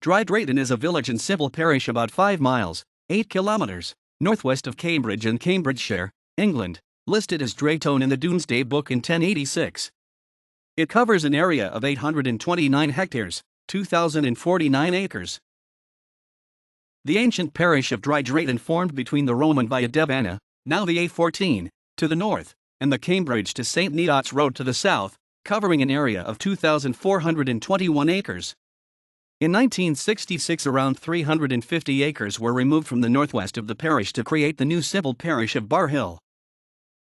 Drayton is a village and civil parish about 5 miles, 8 kilometers, northwest of Cambridge in Cambridgeshire, England, listed as Draitone in the Domesday Book in 1086. It covers an area of 829 hectares, 2,049 acres. The ancient parish of Drayton formed between the Roman Via Devana, now the A14, to the north, and the Cambridge to St. Neots Road to the south, covering an area of 2,421 acres. In 1966, around 350 acres were removed from the northwest of the parish to create the new civil parish of Bar Hill.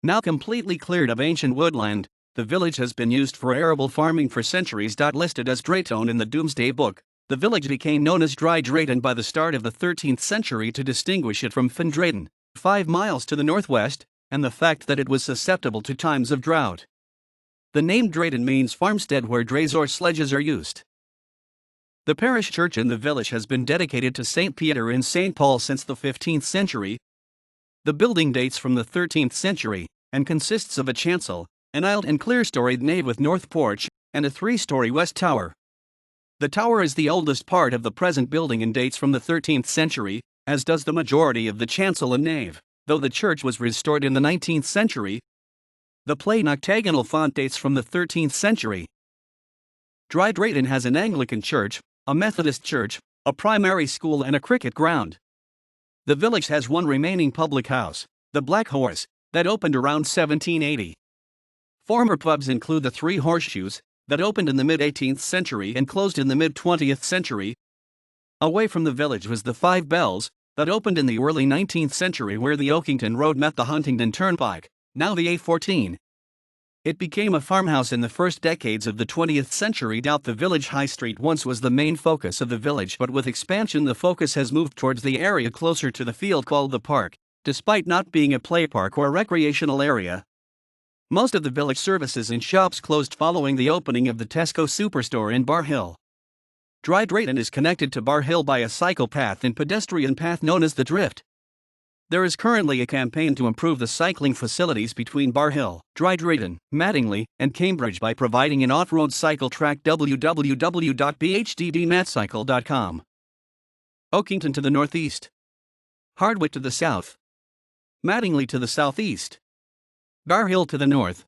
Now completely cleared of ancient woodland, the village has been used for arable farming for centuries. Listed as Draitone in the Domesday Book, the village became known as Drayton by the start of the 13th century to distinguish it from Drayton, 5 miles to the northwest, and the fact that it was susceptible to times of drought. The name Drayton means farmstead where drays or sledges are used. The parish church in the village has been dedicated to St. Peter and St. Paul since the 15th century. The building dates from the 13th century and consists of a chancel, an aisled and clear-storied nave with north porch, and a 3-story west tower. The tower is the oldest part of the present building and dates from the 13th century, as does the majority of the chancel and nave, though the church was restored in the 19th century. The plain octagonal font dates from the 13th century. Drayton has an Anglican church, a Methodist church, a primary school and a cricket ground. The village has one remaining public house, the Black Horse, that opened around 1780. Former pubs include the Three Horseshoes, that opened in the mid-18th century and closed in the mid-20th century. Away from the village was the Five Bells, that opened in the early 19th century where the Oakington Road met the Huntingdon Turnpike, now the A14. It became a farmhouse in the first decades of the 20th century. The village high street once was the main focus of the village, but with expansion the focus has moved towards the area closer to the field called the park, despite not being a play park or recreational area. Most of the village services and shops closed following the opening of the Tesco superstore in Bar Hill. Drayton is connected to Bar Hill by a cycle path and pedestrian path known as the Drift. There is currently a campaign to improve the cycling facilities between Bar Hill, Drayton, Mattingley, and Cambridge by providing an off-road cycle track. www.bhdbmatcycle.com. Oakington to the northeast. Hardwick to the south. Mattingley to the southeast. Bar Hill to the north.